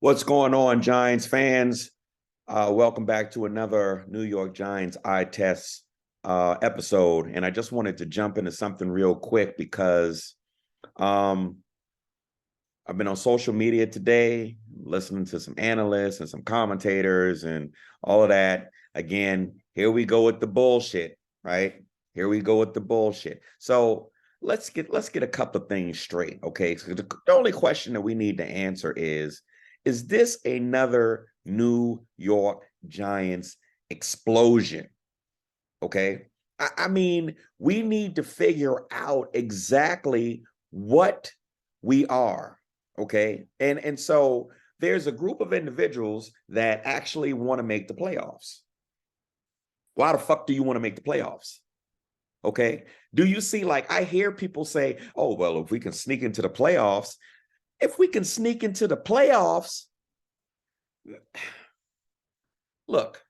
What's going on, Giants fans? Welcome back to another New York Giants eye test episode. And I just wanted to jump into something real quick because um, I've been on social media today, listening to some analysts and some commentators and all of that. Again, here we go with the bullshit, right? Here we go with the bullshit. So let's get a couple of things straight, okay? So the only question that we need to answer is this another New York Giants explosion? Okay. I mean, we need to figure out exactly what we are. Okay. And so there's a group of individuals that actually want to make the playoffs. Why the fuck do you want to make the playoffs? Okay. Do you see, like, I hear people say, oh, well, if we can sneak into the playoffs, look,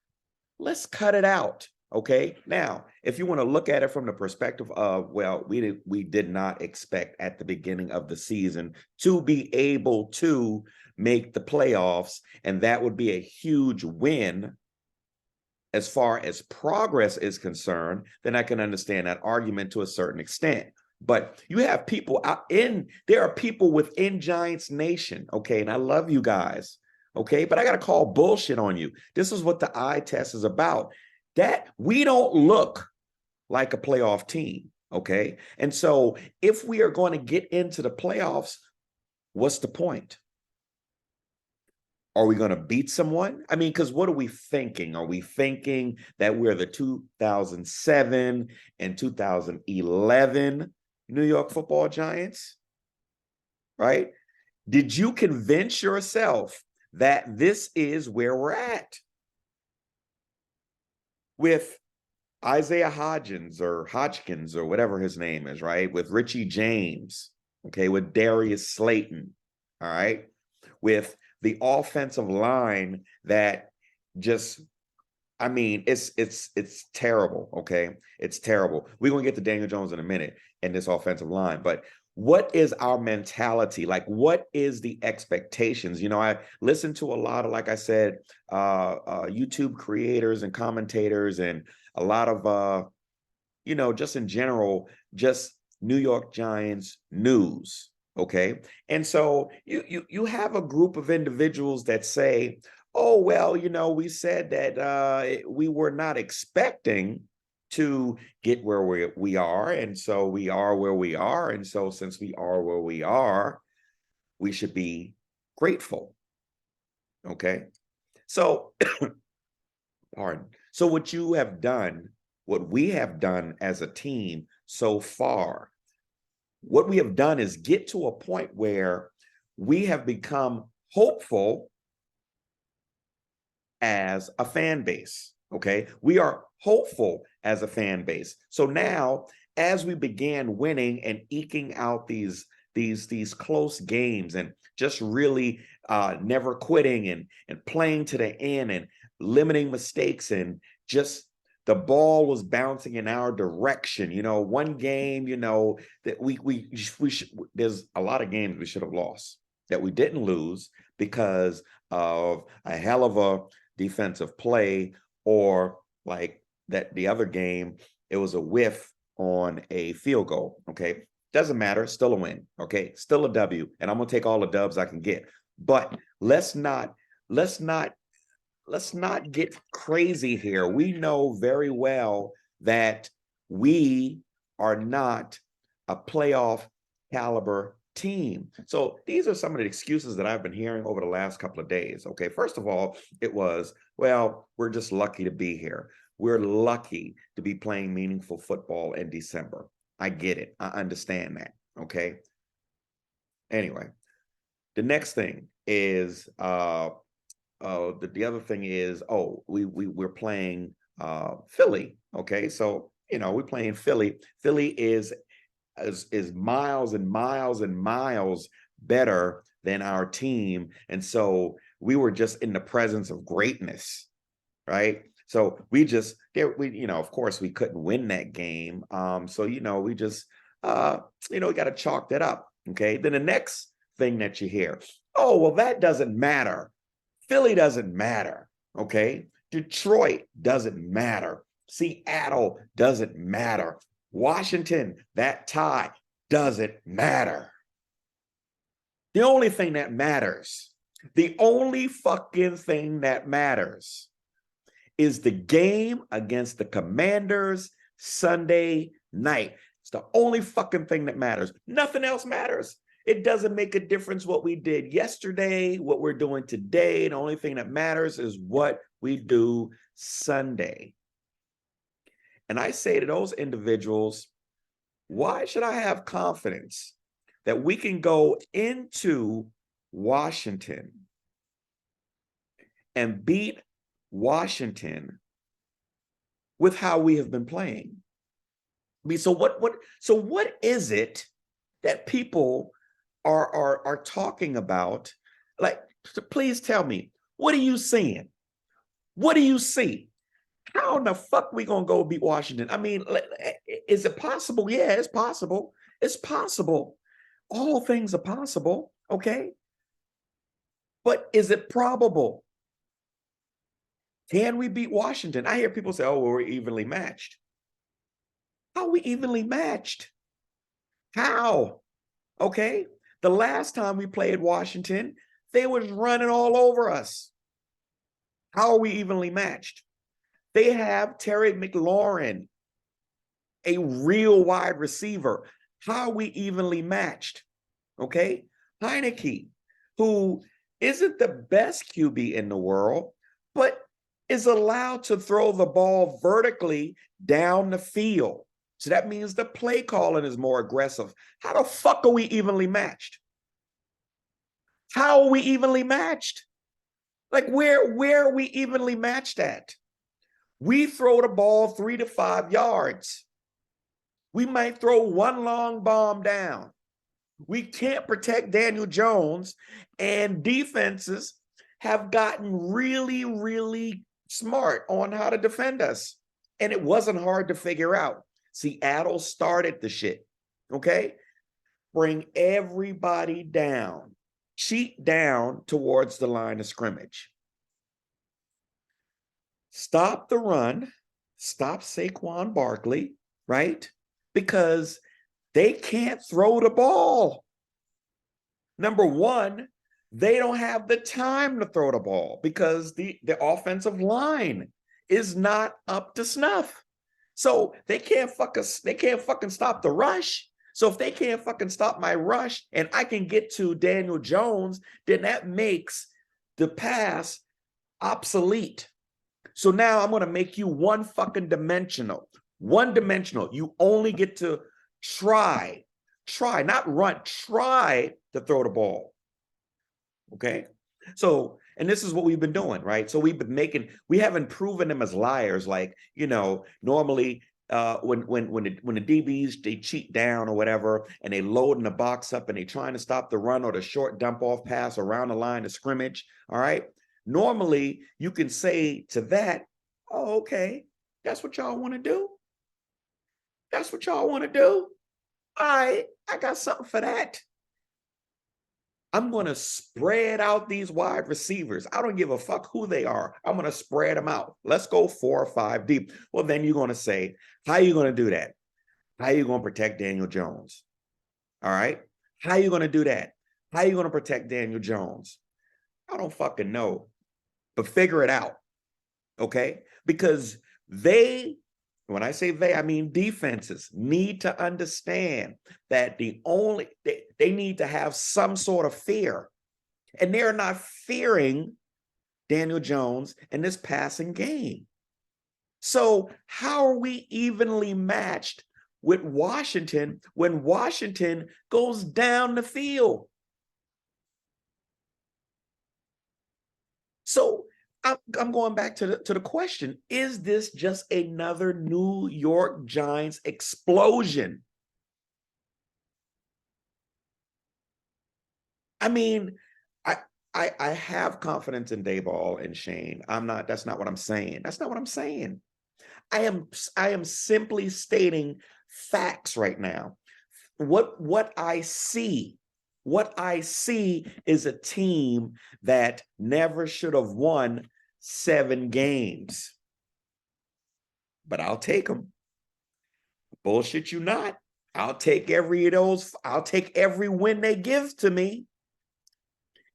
let's cut it out. Okay. Now, if you want to look at it from the perspective of, well, we did not expect at the beginning of the season to be able to make the playoffs, and that would be a huge win as far as progress is concerned, then I can understand that argument to a certain extent. But you have people there are people within Giants Nation, okay, and I love you guys, okay, but I got to call bullshit on you. This is what the eye test is about, that we don't look like a playoff team, okay? And so if we are going to get into the playoffs, what's the point? Are we going to beat someone? I mean, because what are we thinking? Are we thinking that we're the 2007 and 2011 New York Football Giants? Right? Did you convince yourself that this is where we're at? With Isaiah Hodgins or whatever his name is, right? With Richie James, okay, with Darius Slayton, all right? With the offensive line that just, I mean, it's terrible, okay? It's terrible. We're going to get to Daniel Jones in a minute and this offensive line, but what is our mentality? Like, what is the expectations? You know, I listen to a lot of, like I said, YouTube creators and commentators and a lot of, just in general, just New York Giants news. Okay. And so you have a group of individuals that say, oh, well, we said that we were not expecting to get where we are. And so we are where we are. And so since we are where we are, we should be grateful. Okay. So, pardon. So what we have done as a team so far, what we have done is get to a point where we have become hopeful as a fan base. Okay. We are hopeful as a fan base. So now, as we began winning and eking out these close games and just really never quitting and playing to the end and limiting mistakes, and just the ball was bouncing in our direction. One game, that there's a lot of games we should have lost that we didn't lose because of a hell of a defensive play, or like that the other game, it was a whiff on a field goal. Okay. Doesn't matter. Still a win. Okay. Still a W. And I'm going to take all the dubs I can get. But let's not get crazy here. We know very well that we are not a playoff caliber team. So these are some of the excuses that I've been hearing over the last couple of days. Okay. First of all, it was, well, we're just lucky to be here. We're lucky to be playing meaningful football in December. I get it. I understand that. Okay. Anyway, the next thing is, the other thing is, we're playing Philly. Okay. So, we're playing Philly. Philly is miles and miles and miles better than our team. And so we were just in the presence of greatness, right? So of course we couldn't win that game. So, we just, we got to chalk that up. Okay. Then the next thing that you hear, Oh, well, that doesn't matter. Philly doesn't matter. Okay. Detroit doesn't matter. Seattle doesn't matter. Washington, that tie doesn't matter. The only thing that matters, the only fucking thing that matters is the game against the Commanders Sunday night. It's the only fucking thing that matters. Nothing else matters. It doesn't make a difference what we did yesterday, what we're doing today. The only thing that matters is what we do Sunday. And I say to those individuals, why should I have confidence that we can go into Washington and beat Washington with how we have been playing? I mean, so what is it that people are talking about? Like, please tell me, what are you seeing? What do you see? How in the fuck we gonna go beat Washington? I mean, is it possible? Yeah, it's possible. It's possible. All things are possible, okay? But is it probable? Can we beat Washington? I hear people say, oh, well, we're evenly matched. How are we evenly matched? How? Okay? The last time we played Washington, they was running all over us. How are we evenly matched? They have Terry McLaurin, a real wide receiver. How are we evenly matched? Okay? Heineke, who isn't the best QB in the world, but is allowed to throw the ball vertically down the field. So that means the play calling is more aggressive. How the fuck are we evenly matched? How are we evenly matched? Like, where are we evenly matched at? We throw the ball 3 to 5 yards. We might throw one long bomb down. We can't protect Daniel Jones, and defenses have gotten really, really smart on how to defend us. And it wasn't hard to figure out. Seattle started the shit, okay? Bring everybody down. Cheat down towards the line of scrimmage. Stop the run. Stop Saquon Barkley, right? Because they can't throw the ball. Number one, they don't have the time to throw the ball because the offensive line is not up to snuff. So they can't fucking stop the rush. So if they can't fucking stop my rush and I can get to Daniel Jones, then that makes the pass obsolete. So now I'm going to make you one fucking dimensional. One dimensional. You only get to try, not run, try to throw the ball. Okay? So, and this is what we've been doing, right? So we haven't proven them as liars. Like, normally when the DBs, they cheat down or whatever, and they loading the box up and they trying to stop the run or the short dump off pass around the line of scrimmage, all right? Normally, you can say to that, oh, okay, that's what y'all want to do? That's what y'all want to do? All right, I got something for that. I'm going to spread out these wide receivers. I don't give a fuck who they are. I'm going to spread them out. Let's go 4 or 5 deep. Well, then you're going to say, how are you going to do that? How are you going to protect Daniel Jones? All right? How are you going to do that? How are you going to protect Daniel Jones? I don't fucking know. But figure it out, okay? Because when I say they, I mean defenses need to understand that they need to have some sort of fear. And they're not fearing Daniel Jones in this passing game. So how are we evenly matched with Washington when Washington goes down the field? So I'm going back to the question, is this just another New York Giants explosion? I mean, I have confidence in Daboll and Shane. That's not what I'm saying. That's not what I'm saying. I am simply stating facts right now. What I see what I see is a team that never should have won 7 games. But I'll take them. Bullshit you not. I'll take every win they give to me.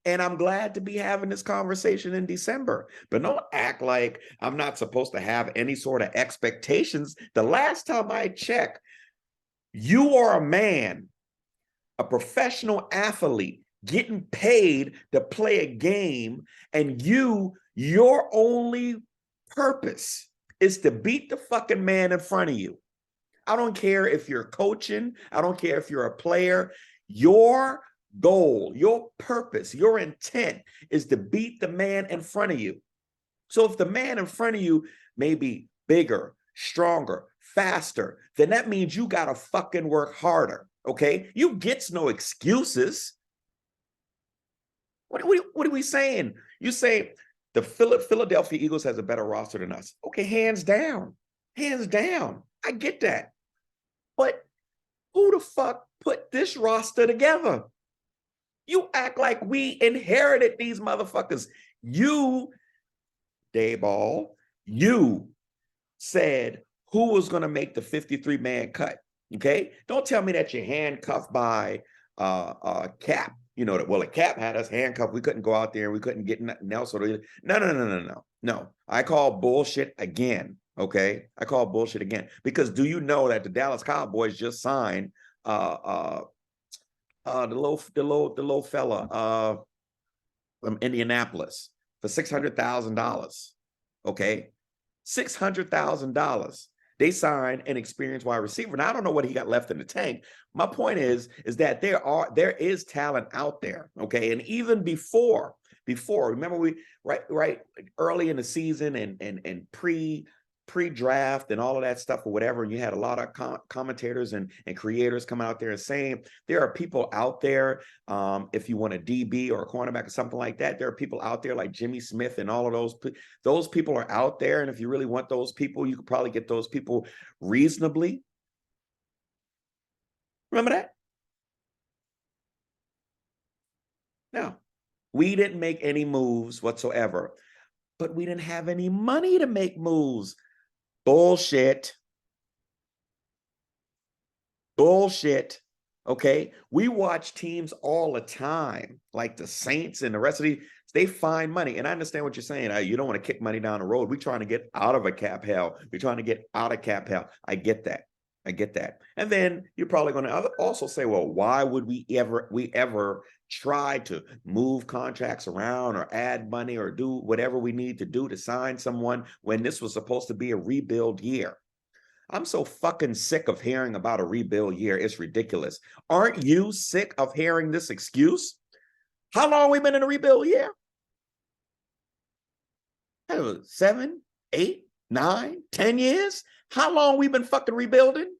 And I'm glad to be having this conversation in December. But don't act like I'm not supposed to have any sort of expectations. The last time I checked, you are a man, a professional athlete, getting paid to play a game, and your only purpose is to beat the fucking man in front of you. I don't care if you're coaching. I don't care if you're a player. Your goal, your purpose, your intent is to beat the man in front of you. So if the man in front of you may be bigger, stronger, faster, then that means you got to fucking work harder. Okay? You gets no excuses. What are we saying? You say the Philadelphia Eagles has a better roster than us. Okay, hands down. Hands down. I get that. But who the fuck put this roster together? You act like we inherited these motherfuckers. You, Dayball, you said who was going to make the 53-man cut. Okay? Don't tell me that you're handcuffed by Cap. You know that, well, Cap had us handcuffed. We couldn't go out there. We couldn't get nothing else. No. I call bullshit again. Okay? I call bullshit again. Because do you know that the Dallas Cowboys just signed the little fella from Indianapolis for $600,000. Okay? $600,000. They signed an experienced wide receiver. Now, I don't know what he got left in the tank. My point is that there is talent out there. Okay. And even before, remember we right early in the season and pre-draft and all of that stuff or whatever, and you had a lot of commentators and creators come out there and saying there are people out there, if you want a DB or a cornerback or something like that, there are people out there like Jimmy Smith and all of those people are out there, and if you really want those people, you could probably get those people reasonably. Remember that? No, we didn't make any moves whatsoever, but we didn't have any money to make moves. Bullshit. Okay. We watch teams all the time, like the Saints and the rest of these. They find money. And I understand what you're saying. You don't want to kick money down the road. We're trying to get out of a cap hell. We're trying to get out of cap hell. I get that. And then you're probably going to also say, well, why would we ever try to move contracts around or add money or do whatever we need to do to sign someone when this was supposed to be a rebuild year? I'm so fucking sick of hearing about a rebuild year. It's ridiculous. Aren't you sick of hearing this excuse? How long have we been in a rebuild year? 7, 8, 9, 10 years? How long we been fucking rebuilding?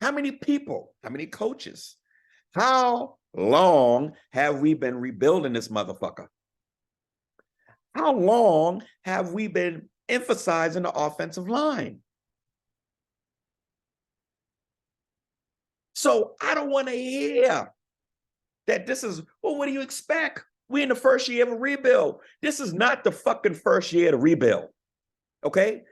How many people? How many coaches? How long have we been rebuilding this motherfucker? How long have we been emphasizing the offensive line? So I don't want to hear that this is, well, what do you expect? We're in the first year of a rebuild. This is not the fucking first year to rebuild. Okay?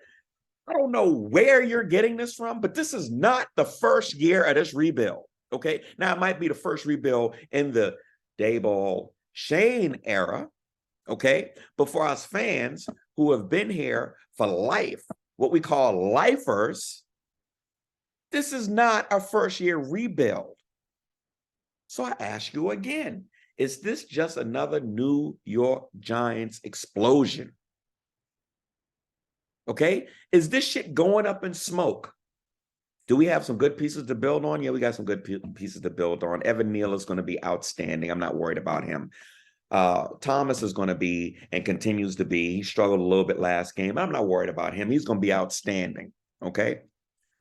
I don't know where you're getting this from, but this is not the first year of this rebuild. Okay. Now it might be the first rebuild in the Dayball Shane era. Okay. But for us fans who have been here for life, what we call lifers, this is not a first year rebuild. So I ask you again, is this just another New York Giants explosion? Okay. Is this shit going up in smoke? Do we have some good pieces to build on? Yeah, we got some good pieces to build on. Evan Neal is going to be outstanding. I'm not worried about him. Thomas is going to be and continues to be. He struggled a little bit last game. I'm not worried about him. He's going to be outstanding. Okay.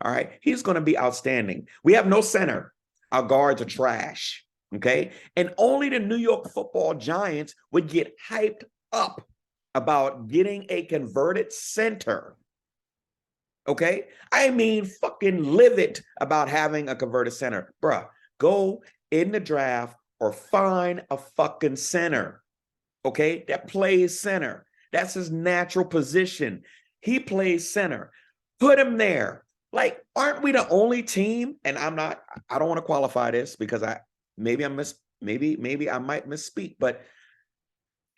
All right. He's going to be outstanding. We have no center. Our guards are trash. Okay. And only the New York Football Giants would get hyped up about getting a converted center. Okay. I mean, fucking live it about having a converted center. Bruh, go in the draft or find a fucking center, okay, that plays center. That's his natural position. He plays center. Put him there. Like, aren't we the only team? And I don't want to qualify this because maybe I might misspeak, but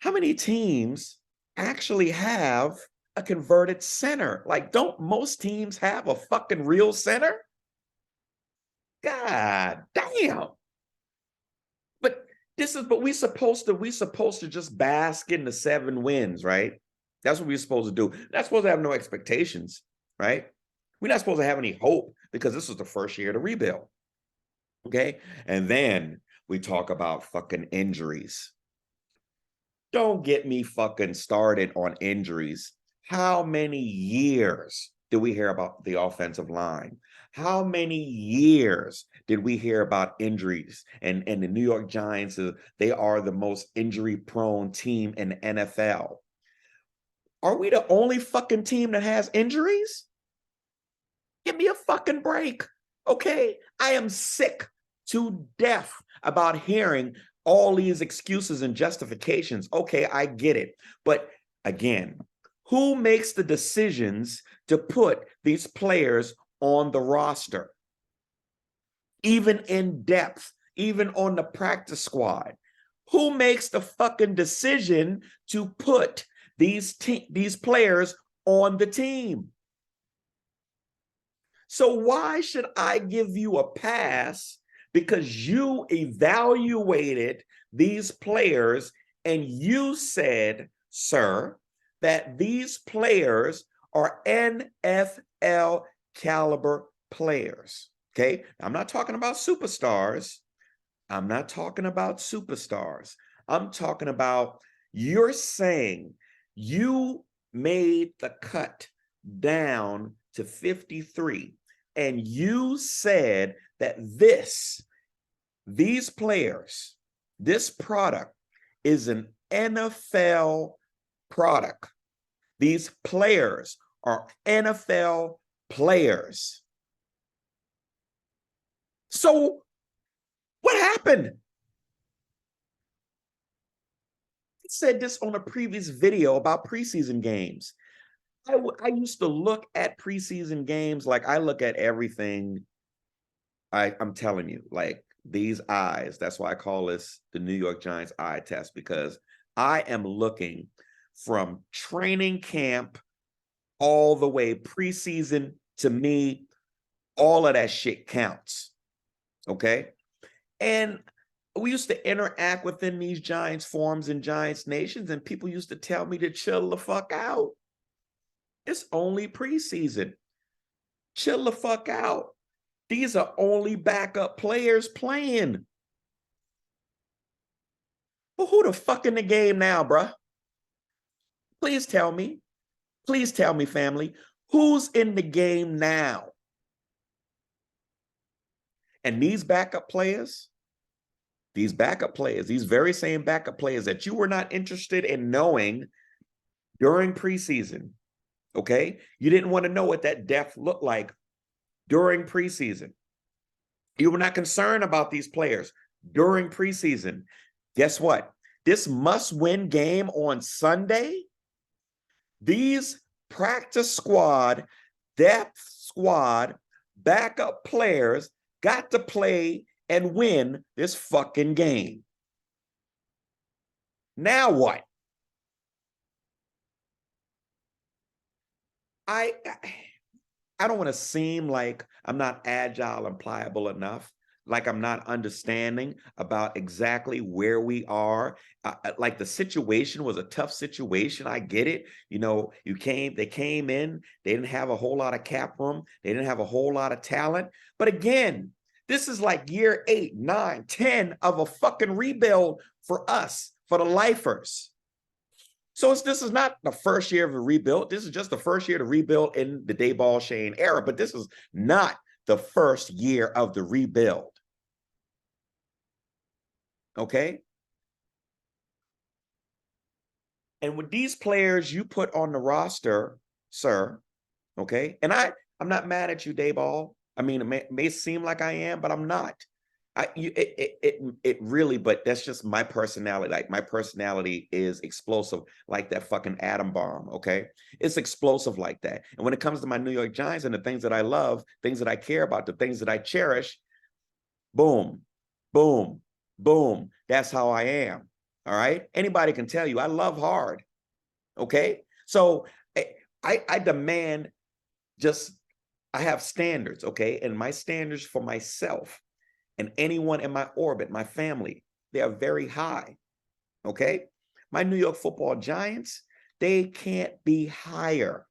how many teams actually have a converted center? Like, don't most teams have a fucking real center? God damn. But we supposed to just bask in the 7 wins, right? That's what we're supposed to do. We're not supposed to have no expectations, right? We're not supposed to have any hope because this was the first year to rebuild. Okay. And then we talk about fucking injuries. Don't get me fucking started on injuries. How many years did we hear about the offensive line? How many years did we hear about injuries? And the New York Giants, they are the most injury-prone team in the NFL. Are we the only fucking team that has injuries? Give me a fucking break, okay? I am sick to death about hearing all these excuses and justifications. Okay, I get it. But again, who makes the decisions to put these players on the roster? Even in depth, even on the practice squad. Who makes the fucking decision to put these players on the team? So why should I give you a pass because you evaluated these players and you said, sir, that these players are NFL caliber players? Okay, I'm not talking about superstars. I'm not talking about superstars. I'm talking about you're saying you made the cut down to 53 and you said that these players, this product is an NFL product. These players are NFL players. So what happened? I said this on a previous video about preseason games. I used to look at preseason games like I look at everything. I'm telling you, like these eyes, that's why I call this the New York Giants eye test, because I am looking from training camp all the way preseason. To me, all of that shit counts. Okay. And we used to interact within these Giants forums and Giants nations, and people used to tell me to chill the fuck out. It's only preseason. Chill the fuck out. These are only backup players playing. Well, who the fuck in the game now, bruh? Please tell me. Please tell me, family. Who's in the game now? And these backup players, these very same backup players that you were not interested in knowing during preseason, okay? You didn't want to know what that depth looked like during preseason. You were not concerned about these players during preseason. Guess what? This must-win game on Sunday, these practice squad, depth squad, backup players got to play and win this fucking game. Now what? I don't want to seem like I'm not agile and pliable enough, like I'm not understanding about exactly where we are. Like the situation was a tough situation. I get it. You know, they came in, they didn't have a whole lot of cap room. They didn't have a whole lot of talent. But again, this is like year 8, 9, 10 of a fucking rebuild for us, for the lifers. So this is not the first year of a rebuild. This is just the first year to rebuild in the Dayball Shane era, but this is not the first year of the rebuild. Okay? And with these players you put on the roster, sir, okay? And I'm not mad at you, Dayball. I mean, it may seem like I am, but I'm not. It really, but that's just my personality. Like my personality is explosive, like that fucking atom bomb. Okay, it's explosive like that. And when it comes to my New York Giants and the things that I love, things that I care about, the things that I cherish, boom, boom, boom. That's how I am. All right. Anybody can tell you I love hard. Okay. So I demand just, I have standards. Okay. And my standards for myself and anyone in my orbit, my family, they are very high. Okay. My New York Football Giants, they can't be higher.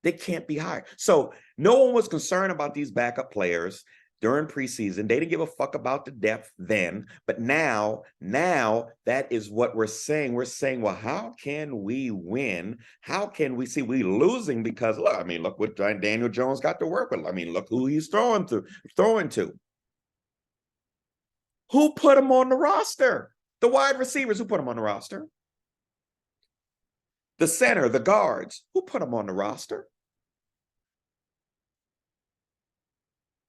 They can't be higher. So no one was concerned about these backup players during preseason. They didn't give a fuck about the depth then, but now that is what we're saying. We're saying, well, how can we win? How can we see we losing? Because look, I mean, look what Daniel Jones got to work with. I mean, look who he's throwing to. Who put him on the roster? The wide receivers, who put him on the roster? The center, the guards, who put him on the roster?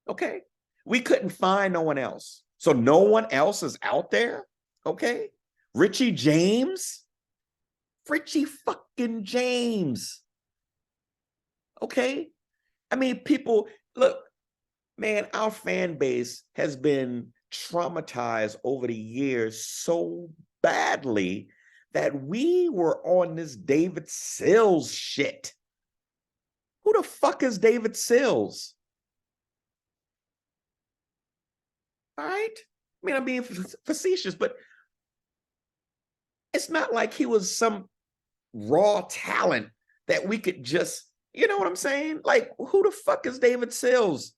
Okay. We couldn't find no one else. So no one else is out there. Okay. Richie James. Richie fucking James. Okay. I mean, people, look, man, our fan base has been traumatized over the years so badly that we were on this David Sills shit. Who the fuck is David Sills? All right. I mean, I'm being facetious, but it's not like he was some raw talent that we could just, you know what I'm saying? Like, who the fuck is David Sills?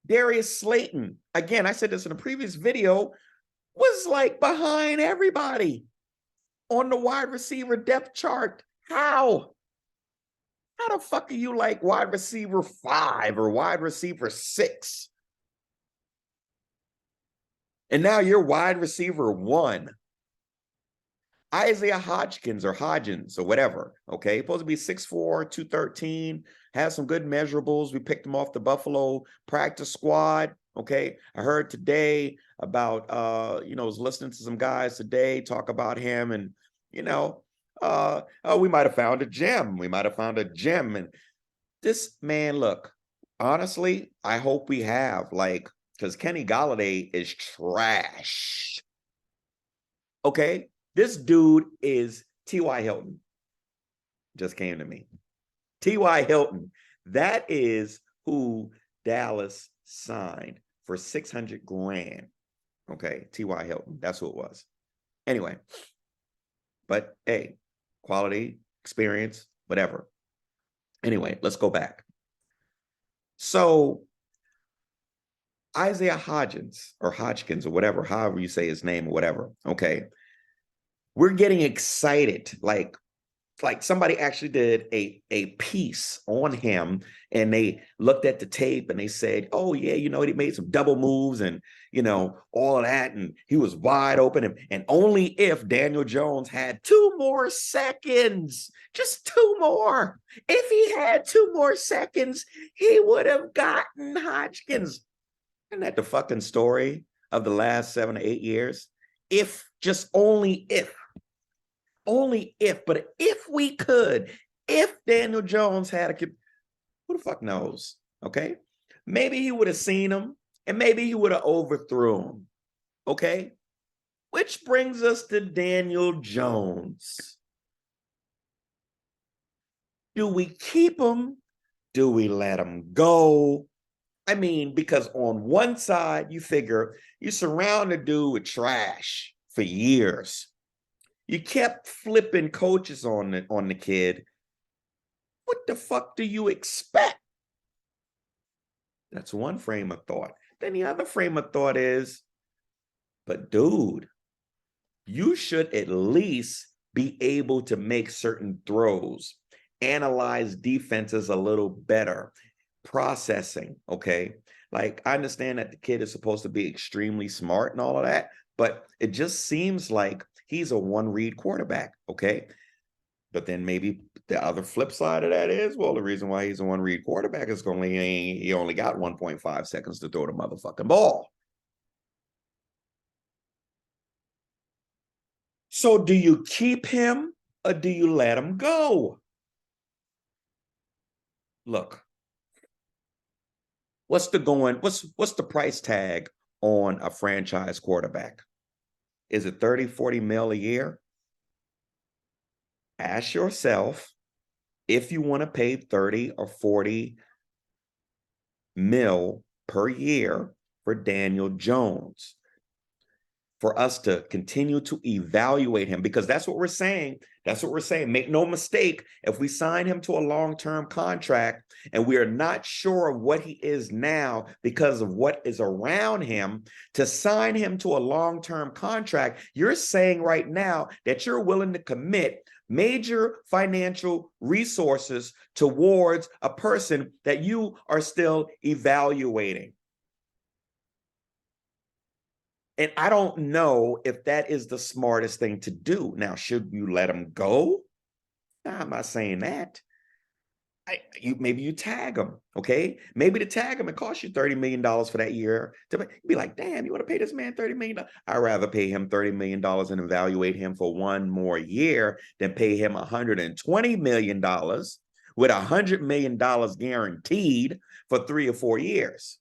Darius Slayton, again, I said this in a previous video, was like behind everybody on the wide receiver depth chart. How? How the fuck are you like wide receiver 5 or wide receiver 6? And now you're wide receiver 1. Isaiah Hodgins or Hodgins or whatever, okay? Supposed to be 6'4", 213, has some good measurables. We picked him off the Buffalo practice squad, okay? I heard today about, I was listening to some guys today talk about him and, we might have found a gem. We might have found a gem. And this man, look, honestly, I hope we have, because Kenny Golladay is trash. Okay? This dude is T.Y. Hilton. Just came to me. T.Y. Hilton. That is who Dallas signed for $600,000. Okay, T.Y. Hilton. That's who it was. Anyway, but hey, quality, experience, whatever. Anyway, let's go back. So Isaiah Hodgins or Hodgkins or whatever, however you say his name or whatever, okay, we're getting excited. Like somebody actually did a piece on him and they looked at the tape and they said, oh yeah, he made some double moves and, all of that. And he was wide open. And only if Daniel Jones had 2 more seconds, just 2 more. If he had 2 more seconds, he would have gotten Hodgkins. Isn't that the fucking story of the last 7 to 8 years? If, just only if. Only if, but if we could, if Daniel Jones had a kid, who the fuck knows? Okay. Maybe he would have seen him and maybe he would have overthrew him. Okay. Which brings us to Daniel Jones. Do we keep him? Do we let him go? I mean, because on one side, you figure you surround a dude with trash for years. You kept flipping coaches on the kid. What the fuck do you expect? That's one frame of thought. Then the other frame of thought is, but dude, you should at least be able to make certain throws, analyze defenses a little better, processing, okay? Like, I understand that the kid is supposed to be extremely smart and all of that, but it just seems like he's a one-read quarterback, okay? But then maybe the other flip side of that is, well, the reason why he's a one-read quarterback is he only got 1.5 seconds to throw the motherfucking ball. So do you keep him or do you let him go? Look, what's the price tag on a franchise quarterback? Is it 30, 40 mil a year? Ask yourself if you want to pay 30 or 40 mil per year for Daniel Jones, for us to continue to evaluate him, because that's what we're saying. That's what we're saying. Make no mistake, if we sign him to a long-term contract and we are not sure of what he is now because of what is around him, to sign him to a long-term contract, you're saying right now that you're willing to commit major financial resources towards a person that you are still evaluating. And I don't know if that is the smartest thing to do. Now, should you let him go? No, I'm not saying that. Maybe you tag him, okay? Maybe to tag him, it costs you $30 million for that year. To be like, damn, you want to pay this man $30 million? I'd rather pay him $30 million and evaluate him for one more year than pay him $120 million with $100 million guaranteed for 3 or 4 years.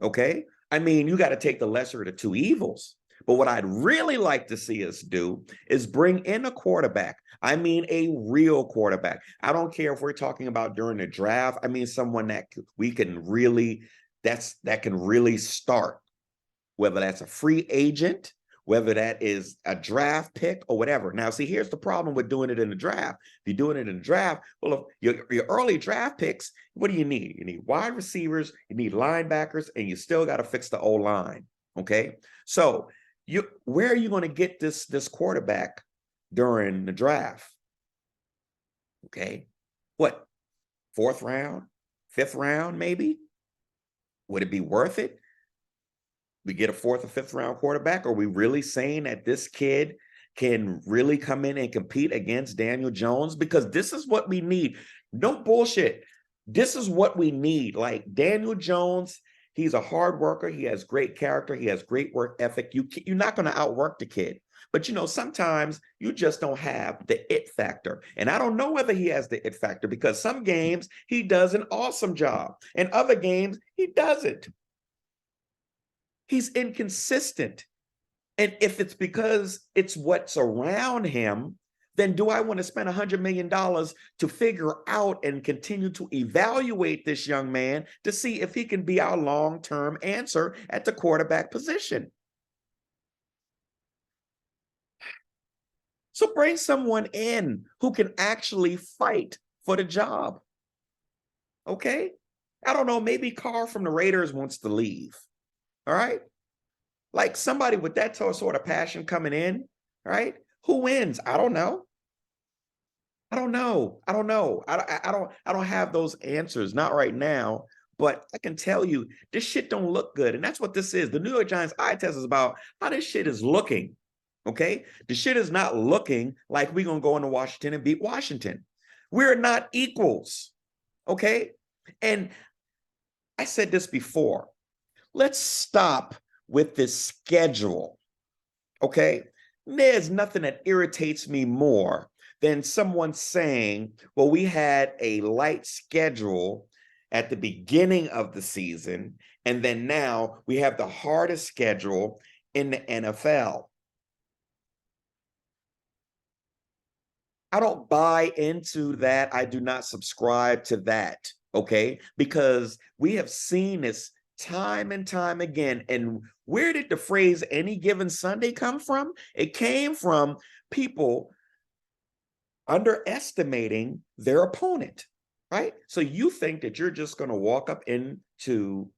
Okay? I mean, you got to take the lesser of the two evils. But what I'd really like to see us do is bring in a quarterback. I mean, a real quarterback. I don't care if we're talking about during the draft. I mean, someone that we can really, that can really start, whether that's a free agent, whether that is a draft pick or whatever. Now, see, here's the problem with doing it in the draft. If you're doing it in the draft, well, if your early draft picks, what do you need? You need wide receivers, you need linebackers, and you still got to fix the O-line, okay? So where are you going to get this quarterback during the draft? Okay, what, 4th round, 5th round, maybe? Would it be worth it? We get a 4th or 5th round quarterback? Are we really saying that this kid can really come in and compete against Daniel Jones? Because this is what we need. No bullshit. This is what we need. Like Daniel Jones, he's a hard worker. He has great character. He has great work ethic. You're not going to outwork the kid. But, you know, sometimes you just don't have the it factor. And I don't know whether he has the it factor, because some games he does an awesome job and other games he doesn't. He's inconsistent. And if it's because it's what's around him, then do I want to spend $100 million to figure out and continue to evaluate this young man to see if he can be our long-term answer at the quarterback position? So bring someone in who can actually fight for the job. Okay? I don't know, maybe Carr from the Raiders wants to leave. All right? Like somebody with that sort of passion coming in, right? Who wins? I don't know. I don't know. I don't have those answers, not right now. But I can tell you, this shit don't look good. And that's what this is. The New York Giants eye test is about how this shit is looking. Okay? The shit is not looking like we're going to go into Washington and beat Washington. We're not equals. Okay? And I said this before. Let's stop with this schedule. Okay? There's nothing that irritates me more than someone saying, well, we had a light schedule at the beginning of the season, and then now we have the hardest schedule in the NFL. I don't buy into that. I do not subscribe to that, okay? Because we have seen this time and time again. And where did the phrase any given Sunday come from? It came from people underestimating their opponent, right? So you think that you're just going to walk up into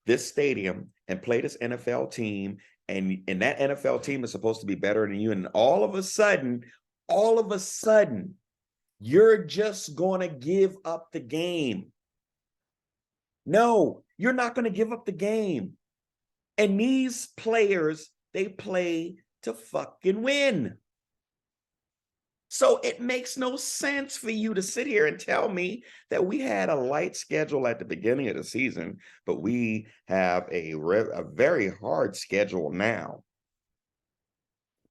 this stadium and play this NFL team, and that NFL team is supposed to be better than you, and all of a sudden, you're just going to give up the game. No, you're not going to give up the game. And these players, they play to fucking win. So it makes no sense for you to sit here and tell me that we had a light schedule at the beginning of the season, but we have a very hard schedule now.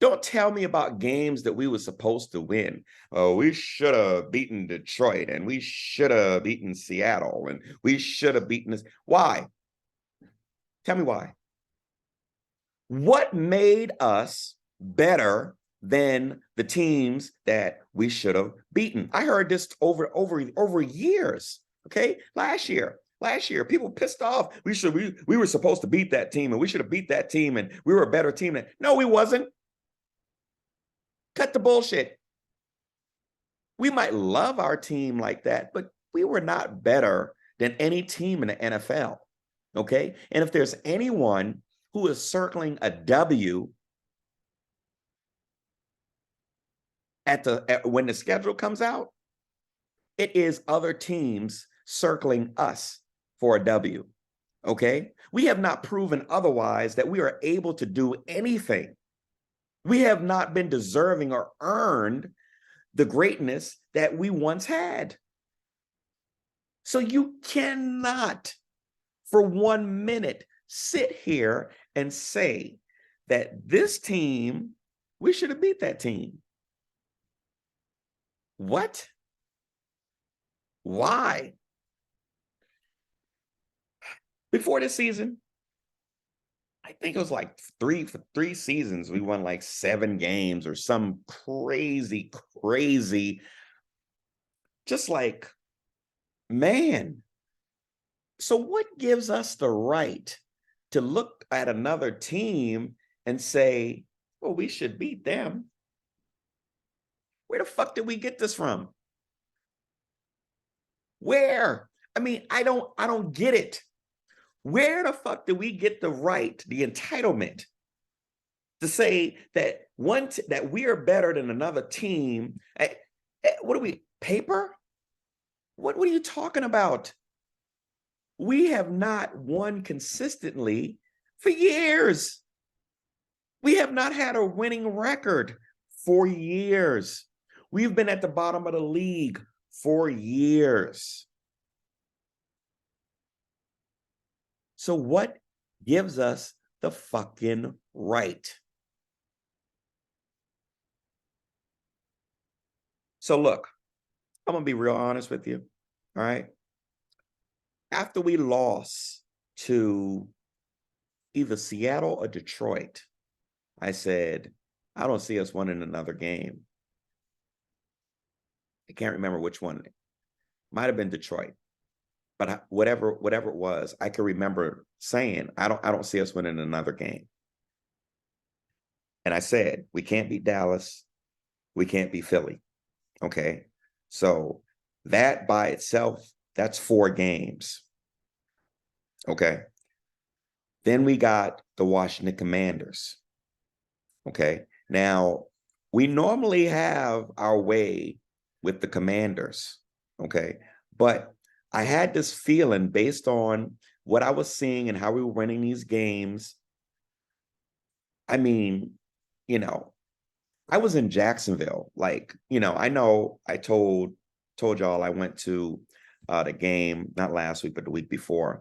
Don't tell me about games that we were supposed to win. Oh, we should have beaten Detroit, and we should have beaten Seattle, and we should have beaten this. Why? Tell me why. What made us better than the teams that we should have beaten? I heard this over years. Okay, last year, people pissed off. We were supposed to beat that team, and we should have beat that team, and we were a better team. No, we wasn't. Cut the bullshit. We might love our team like that, but we were not better than any team in the NFL. Okay, and if there's anyone who is circling a W when the schedule comes out, it is other teams circling us for a W. Okay, we have not proven otherwise that we are able to do anything. We have not been deserving or earned the greatness that we once had. So you cannot for 1 minute sit here and say that this team, we should have beat that team. What? Why? Before this season, I think it was like for three seasons, we won like 7 games or some crazy, just like, man. So what gives us the right to look at another team and say, well, we should beat them? Where the fuck did we get this from? Where? I mean, I don't get it. Where the fuck did we get the right, the entitlement to say that that we are better than another team? What are we, paper? What are you talking about? We have not won consistently for years. We have not had a winning record for years. We've been at the bottom of the league for years. So what gives us the fucking right? So look, I'm gonna be real honest with you, all right? After we lost to either Seattle or Detroit, I said, I don't see us winning another game. I can't remember which one. Might have been Detroit. But whatever it was, I can remember saying, I don't see us winning another game. And I said, we can't beat Dallas. We can't beat Philly. Okay. So that by itself, that's 4 games. Okay. Then we got the Washington Commanders. Okay. Now, we normally have our way with the Commanders. Okay. But I had this feeling based on what I was seeing and how we were winning these games. I mean, I was in Jacksonville. Like, I know I told y'all I went to the game, not last week, but the week before,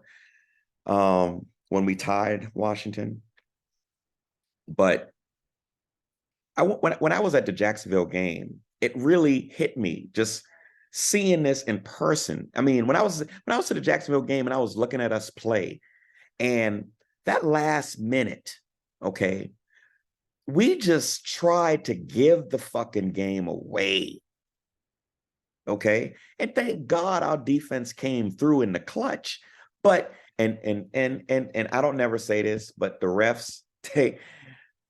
when we tied Washington. But when I was at the Jacksonville game, it really hit me just seeing this in person. I mean, when I was to the Jacksonville game and I was looking at us play, and that last minute, okay, we just tried to give the fucking game away. Okay. And thank God our defense came through in the clutch. But and I don't never say this, but the refs,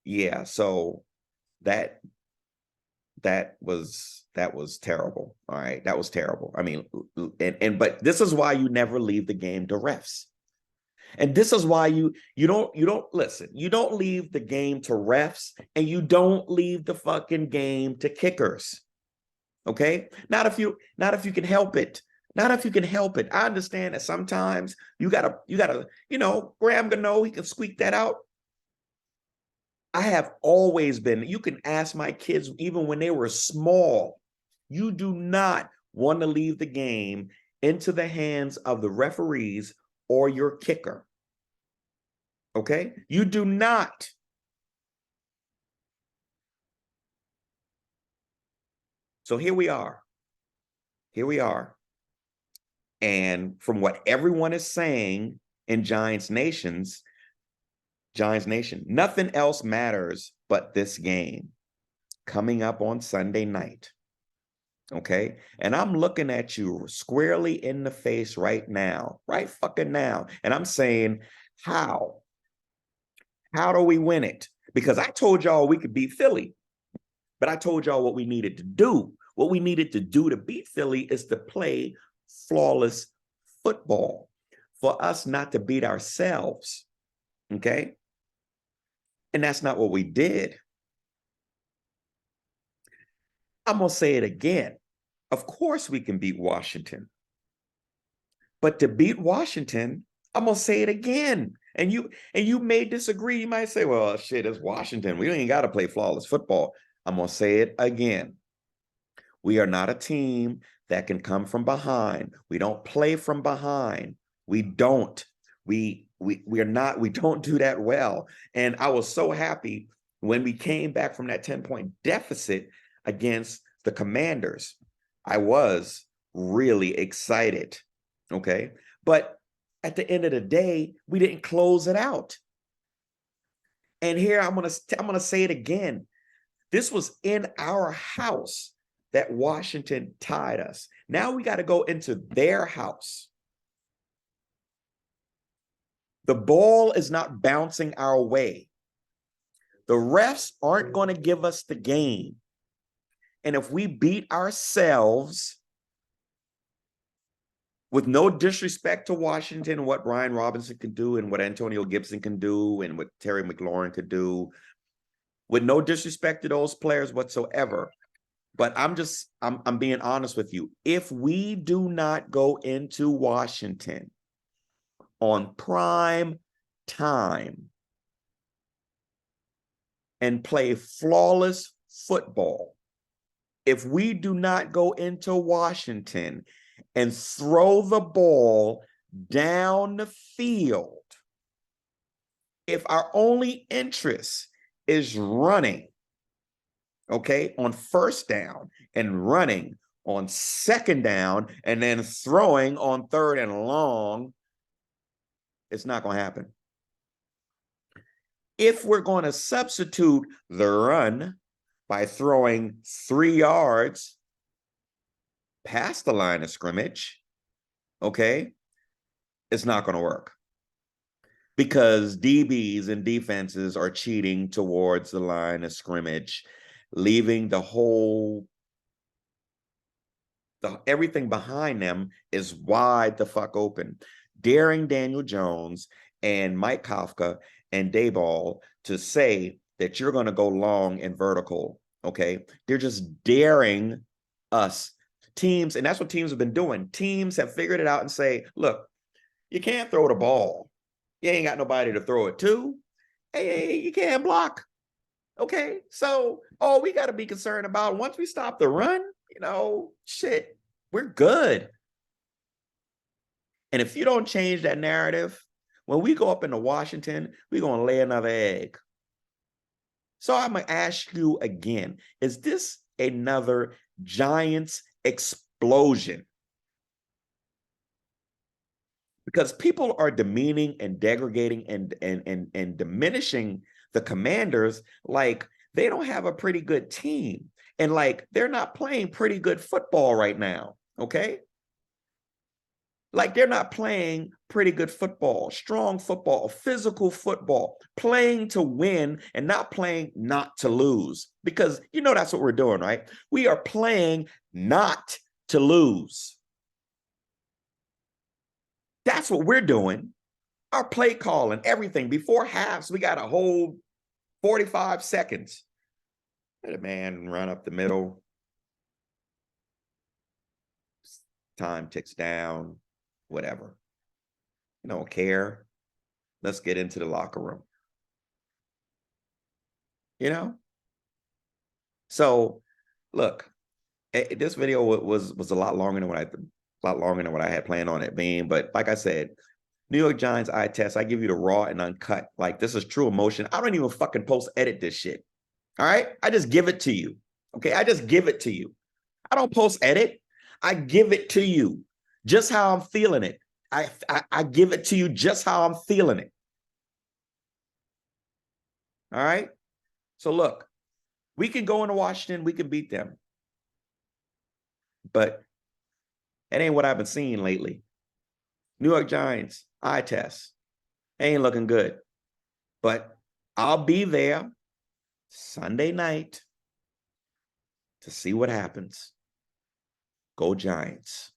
yeah, so that was terrible. All right. That was terrible. I mean, but this is why you never leave the game to refs. And this is why you don't listen. You don't leave the game to refs, and you don't leave the fucking game to kickers. Okay? Not if you can help it. Not if you can help it. I understand that sometimes you gotta, Graham Gano, he can squeak that out. I have always been, you can ask my kids, even when they were small, you do not want to leave the game into the hands of the referees or your kicker. Okay? You do not. So here we are. Here we are. And from what everyone is saying in Giants Nation, nothing else matters but this game coming up on Sunday night. Okay. And I'm looking at you squarely in the face right now, right fucking now. And I'm saying, how? How do we win it? Because I told y'all we could beat Philly, but I told y'all what we needed to do. What we needed to do to beat Philly is to play flawless football for us not to beat ourselves. Okay. And that's not what we did. I'm going to say it again. Of course we can beat Washington. But to beat Washington, I'm going to say it again. And you may disagree. You might say, well, shit, it's Washington. We ain't got to play flawless football. I'm going to say it again. We are not a team that can come from behind. We don't play from behind. We don't. We don't do that well. And I was so happy when we came back from that 10-point deficit against the Commanders. I was really excited. Okay. But at the end of the day, we didn't close it out. And here I'm gonna say it again. This was in our house that Washington tied us. Now we got to go into their house. The ball is not bouncing our way. The refs aren't going to give us the game. And if we beat ourselves, with no disrespect to Washington and what Brian Robinson can do and what Antonio Gibson can do and what Terry McLaurin could do, with no disrespect to those players whatsoever, but I'm being honest with you. If we do not go into Washington on prime time and play flawless football, if we do not go into Washington and throw the ball down the field, if our only interest is running, okay, on first down and running on second down and then throwing on third and long, it's not going to happen. If we're going to substitute the run by throwing 3 yards past the line of scrimmage, okay, it's not going to work. Because DBs and defenses are cheating towards the line of scrimmage, leaving everything behind them is wide the fuck open. Daring Daniel Jones and Mike Kafka and Dayball to say that you're going to go long and vertical, okay? They're just daring us. Teams, and that's what teams have been doing. Teams have figured it out and say, look, you can't throw the ball. You ain't got nobody to throw it to. Hey, you can't block. Okay, so all we got to be concerned about, once we stop the run, shit, we're good. And if you don't change that narrative, when we go up into Washington, we're going to lay another egg. So I'm going to ask you again, is this another Giants explosion? Because people are demeaning and degrading and diminishing the Commanders like they don't have a pretty good team. And like they're not playing pretty good football right now, okay? Like they're not playing pretty good football, strong football, physical football, playing to win and not playing not to lose. Because that's what we're doing, right? We are playing not to lose. That's what we're doing. Our play call and everything before halves, we got a whole 45 seconds. Let a man run up the middle. Time ticks down, whatever. Don't care. Let's get into the locker room. you know? So look, this video was a lot longer than what I had planned on it being. But like I said, New York Giants eye test. I give you the raw and uncut. Like, this is true emotion. I don't even fucking post edit this shit. All right. I just give it to you. Okay. I just give it to you. I don't post edit. I give it to you just how I'm feeling it. I give it to you just how I'm feeling it. All right. So look, we can go into Washington. We can beat them. But that ain't what I've been seeing lately. New York Giants, eye test. Ain't looking good. But I'll be there Sunday night to see what happens. Go Giants.